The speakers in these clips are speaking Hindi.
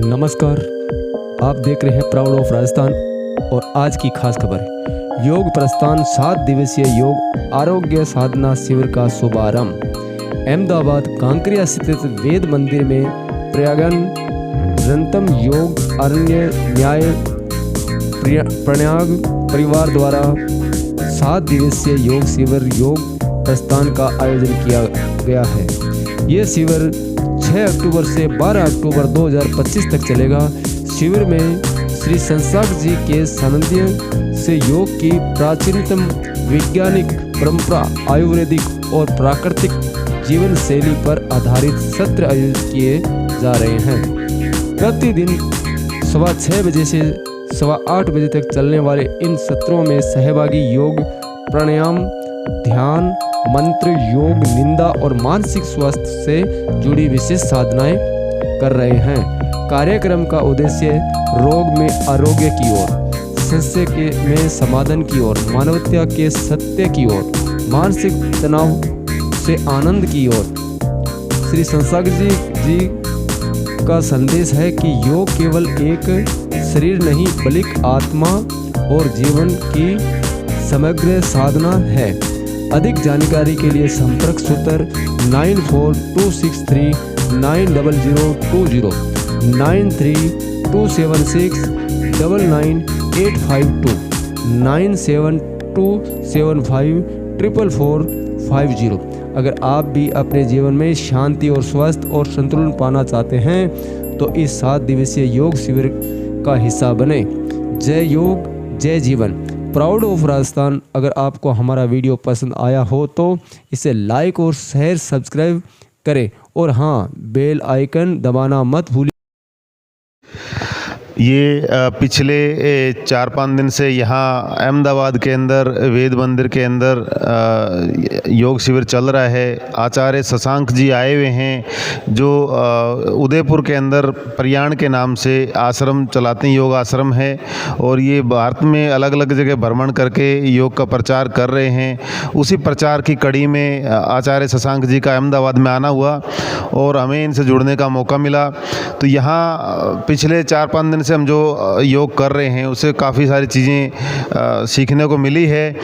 नमस्कार, आप देख रहे हैं प्राउड ऑफ राजस्थान और आज की खास खबर योग प्रस्थान 7 दिवसीय योग आरोग्य साधना शिविर का शुभारंभ। अहमदाबाद कांकरिया स्थित वेद मंदिर में प्रयागन रंतम योग अरण्य न्याय प्रण्याग परिवार द्वारा 7 दिवसीय योग शिविर योग प्रस्थान का आयोजन किया गया है। ये शिविर 6 अक्टूबर से 12 अक्टूबर 2025 तक चलेगा। शिविर में श्री संसाक जी के सानिध्य से योग की प्राचीनतम वैज्ञानिक परंपरा, आयुर्वेदिक और प्राकृतिक जीवन शैली पर आधारित सत्र आयोजित किए जा रहे हैं। प्रतिदिन 6:15 बजे से 8:15 बजे तक चलने वाले इन सत्रों में सहभागी योग, प्राणायाम, ध्यान, मंत्र, योग, निंदा और मानसिक स्वास्थ्य से जुड़ी विशेष साधनाएं कर रहे हैं। कार्यक्रम का उद्देश्य रोग में आरोग्य की ओर, संशय में समाधान की ओर, मानवता के सत्य की ओर, मानसिक तनाव से आनंद की ओर। श्री संसाक जी का संदेश है कि योग केवल एक शरीर नहीं बल्कि आत्मा और जीवन की समग्र साधना है। अधिक जानकारी के लिए संपर्क सूत्र 9426390020, 9327699852, 9727544450। अगर आप भी अपने जीवन में शांति और स्वास्थ्य और संतुलन पाना चाहते हैं तो इस 7 दिवसीय योग शिविर का हिस्सा बने। जय योग, जय जीवन। Proud of Rajasthan. अगर आपको हमारा वीडियो पसंद आया हो तो इसे लाइक और शेयर सब्सक्राइब करें और हाँ, बेल आइकन दबाना मत भूलिए। ये पिछले 4-5 दिन से यहाँ अहमदाबाद के अंदर वेद मंदिर के अंदर योग शिविर चल रहा है। आचार्य शशांक जी आए हुए हैं जो उदयपुर के अंदर प्रयाण के नाम से आश्रम चलाते हैं, योग आश्रम है, और ये भारत में अलग अलग जगह भ्रमण करके योग का प्रचार कर रहे हैं। उसी प्रचार की कड़ी में आचार्य शशांक जी का अहमदाबाद में आना हुआ और हमें इनसे जुड़ने का मौका मिला। तो यहाँ पिछले 4-5 दिन से हम जो योग कर रहे हैं उससे काफ़ी सारी चीज़ें सीखने को मिली है।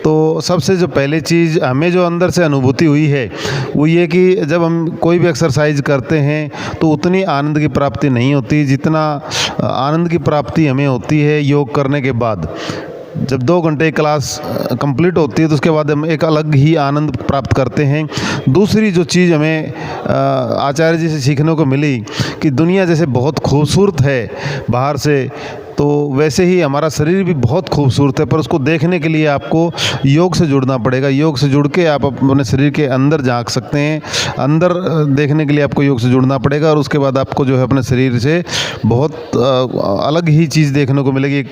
तो सबसे जो पहले चीज़ हमें जो अंदर से अनुभूति हुई है वो ये कि जब हम कोई भी एक्सरसाइज करते हैं तो उतनी आनंद की प्राप्ति नहीं होती जितना आनंद की प्राप्ति हमें होती है योग करने के बाद। जब 2 घंटे क्लास कंप्लीट होती है तो उसके बाद हम एक अलग ही आनंद प्राप्त करते हैं। दूसरी जो चीज़ हमें आचार्य जी से सीखने को मिली कि दुनिया जैसे बहुत खूबसूरत है बाहर से, तो वैसे ही हमारा शरीर भी बहुत खूबसूरत है, पर उसको देखने के लिए आपको योग से जुड़ना पड़ेगा। योग से जुड़ के आप अपने शरीर के अंदर झांक सकते हैं। अंदर देखने के लिए आपको योग से जुड़ना पड़ेगा और उसके बाद आपको जो है अपने शरीर से बहुत अलग ही चीज़ देखने को मिलेगी।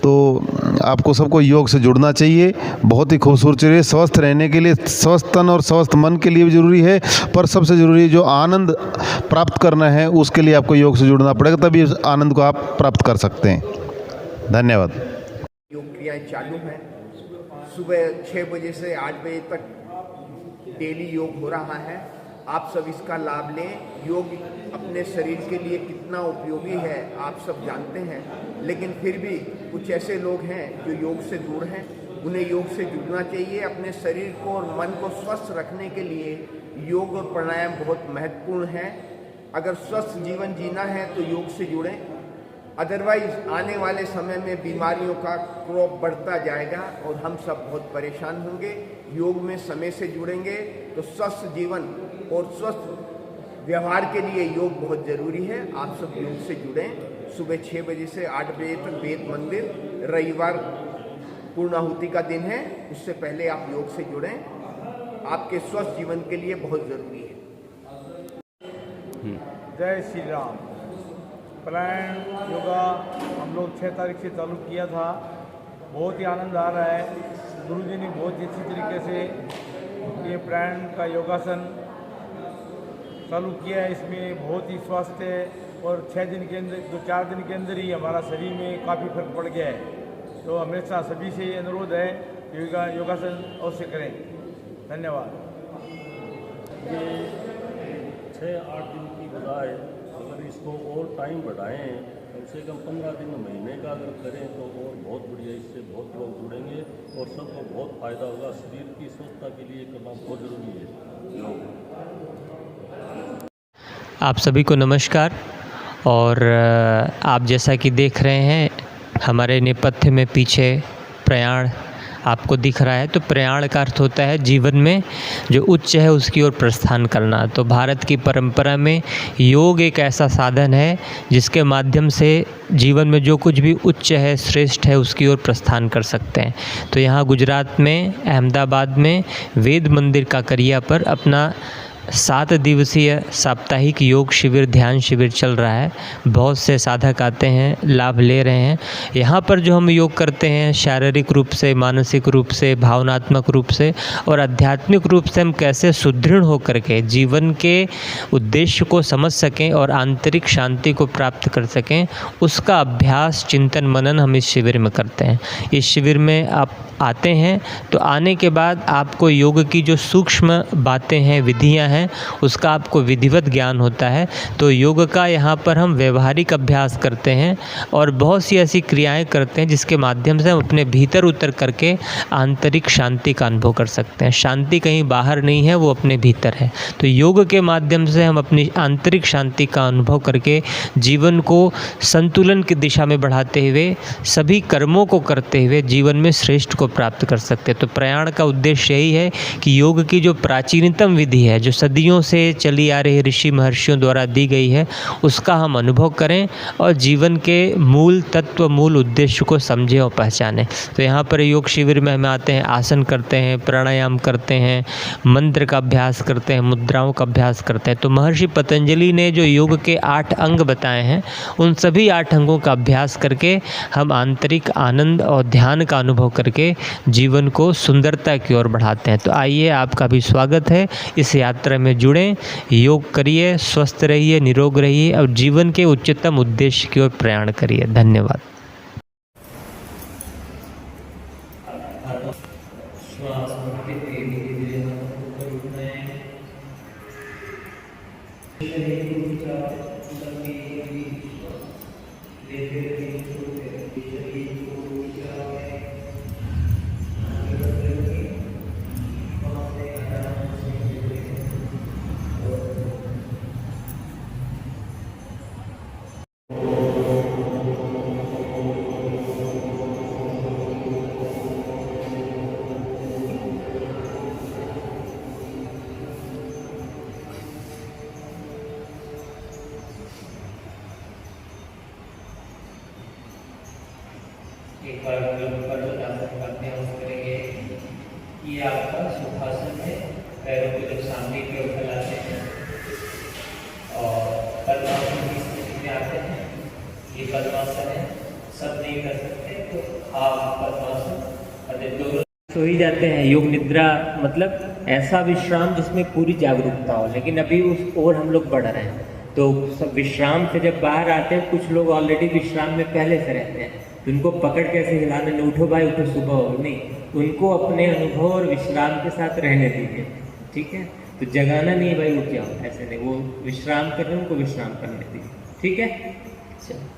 तो आपको सबको योग से जुड़ना चाहिए। बहुत ही खूबसूरत चीज़ है। स्वस्थ रहने के लिए स्वस्थ तन और स्वस्थ मन के लिए भी ज़रूरी है, पर सबसे ज़रूरी जो आनंद प्राप्त करना है उसके लिए आपको योग से जुड़ना पड़ेगा, तभी उस आनंद को आप प्राप्त कर सकते हैं। धन्यवाद। योग क्रियाएं चालू हैं। सुबह 6 बजे से 8 बजे तक डेली योग हो रहा है। आप सब इसका लाभ लें। योग अपने शरीर के लिए कितना उपयोगी है आप सब जानते हैं, लेकिन फिर भी कुछ ऐसे लोग हैं जो योग से दूर हैं। उन्हें योग से जुड़ना चाहिए। अपने शरीर को और मन को स्वस्थ रखने के लिए योग और प्राणायाम बहुत महत्वपूर्ण है। अगर स्वस्थ जीवन जीना है तो योग से जुड़ें, अदरवाइज आने वाले समय में बीमारियों का क्रॉप बढ़ता जाएगा और हम सब बहुत परेशान होंगे। योग में समय से जुड़ेंगे तो स्वस्थ जीवन और स्वस्थ व्यवहार के लिए योग बहुत ज़रूरी है। आप सब योग से जुड़ें। सुबह 6 बजे से 8 बजे तक वेद मंदिर, रविवार पूर्णाहुति का दिन है, उससे पहले आप योग से जुड़ें। आपके स्वस्थ जीवन के लिए बहुत ज़रूरी है। जय श्री राम। प्राणायाम योगा हम लोग 6 तारीख से चालू किया था। बहुत ही आनंद आ रहा है। गुरुजी ने बहुत अच्छी तरीके से ये प्राणायाम का योगासन चालू किया है। इसमें बहुत ही स्वास्थ्य और 6 दिन के अंदर 2-4 दिन के अंदर ही हमारा शरीर में काफ़ी फर्क पड़ गया है। तो हमेशा सभी से अनुरोध है योगासन अवश्य करें। धन्यवाद। ये 6-8 दिन की बजाय अगर इसको और टाइम बढ़ाएं, कम से कम 15 दिन महीने का अगर करें तो और बहुत बढ़िया, इससे बहुत लोग जुड़ेंगे और सबको बहुत फ़ायदा होगा। शरीर की स्वस्थता के लिए करना बहुत ज़रूरी है योग। आप सभी को नमस्कार। और आप जैसा कि देख रहे हैं हमारे नेपथ्य में पीछे प्रयाण आपको दिख रहा है। तो प्रयाण का अर्थ होता है जीवन में जो उच्च है उसकी ओर प्रस्थान करना। तो भारत की परंपरा में योग एक ऐसा साधन है जिसके माध्यम से जीवन में जो कुछ भी उच्च है, श्रेष्ठ है, उसकी ओर प्रस्थान कर सकते हैं। तो यहाँ गुजरात में अहमदाबाद में वेद मंदिर काकरिया पर अपना 7 दिवसीय साप्ताहिक योग शिविर, ध्यान शिविर चल रहा है। बहुत से साधक आते हैं, लाभ ले रहे हैं। यहाँ पर जो हम योग करते हैं शारीरिक रूप से, मानसिक रूप से, भावनात्मक रूप से और आध्यात्मिक रूप से हम कैसे सुदृढ़ होकर के जीवन के उद्देश्य को समझ सकें और आंतरिक शांति को प्राप्त कर सकें, उसका अभ्यास, चिंतन, मनन हम इस शिविर में करते हैं। इस शिविर में आप आते हैं तो आने के बाद आपको योग की जो सूक्ष्म बातें हैं, विधियां हैं, उसका आपको विधिवत ज्ञान होता है। तो योग का यहाँ पर हम व्यवहारिक अभ्यास करते हैं और बहुत सी ऐसी क्रियाएं करते हैं जिसके माध्यम से हम अपने भीतर उतर करके आंतरिक शांति का अनुभव कर सकते हैं। शांति कहीं बाहर नहीं है, वो अपने भीतर है। तो योग के माध्यम से हम अपनी आंतरिक शांति का अनुभव करके जीवन को संतुलन की दिशा में बढ़ाते हुए, सभी कर्मों को करते हुए जीवन में श्रेष्ठ को प्राप्त कर सकते हैं। तो प्रयाण का उद्देश्य यही है कि योग की जो प्राचीनतम विधि है, जो सदियों से चली आ रही ऋषि महर्षियों द्वारा दी गई है, उसका हम अनुभव करें और जीवन के मूल तत्व, मूल उद्देश्य को समझें और पहचानें। तो यहाँ पर योग शिविर में हम आते हैं, आसन करते हैं, प्राणायाम करते हैं, मंत्र का अभ्यास करते हैं, मुद्राओं का अभ्यास करते हैं। तो महर्षि पतंजलि ने जो योग के 8 अंग बताए हैं, उन सभी 8 अंगों का अभ्यास करके हम आंतरिक आनंद और ध्यान का अनुभव करके जीवन को सुंदरता की ओर बढ़ाते हैं। तो आइए, आपका भी स्वागत है। इस यात्रा में जुड़ें, योग करिए, स्वस्थ रहिए, निरोग रहिए और जीवन के उच्चतम उद्देश्य की ओर प्रयाण करिए। धन्यवाद। एक बार ऊपर आसन करते हैं, करेंगे। ये आपका सुखासन है। पैरों को जब सामने की ओर फैलाते हैं और पद्मासन की स्थिति में आते हैं। ये पद्मासन है, सब नहीं कर सकते तो आप पद्मासन दोनों सो ही जाते हैं। योग निद्रा मतलब ऐसा विश्राम जिसमें पूरी जागरूकता हो, लेकिन अभी उस ओर हम लोग बढ़ रहे हैं। तो सब विश्राम से जब बाहर आते हैं, कुछ लोग ऑलरेडी विश्राम में पहले से रहते हैं, तो उनको पकड़ कैसे हिलाने, नहीं उठो भाई उठो, सुबह हो, नहीं, उनको अपने अनुभव और विश्राम के साथ रहने दीजिए। ठीक है, तो जगाना नहीं भाई उठ जाओ, ऐसे नहीं, वो विश्राम कर रहे हैं, उनको विश्राम करने दीजिए। ठीक है, चलो।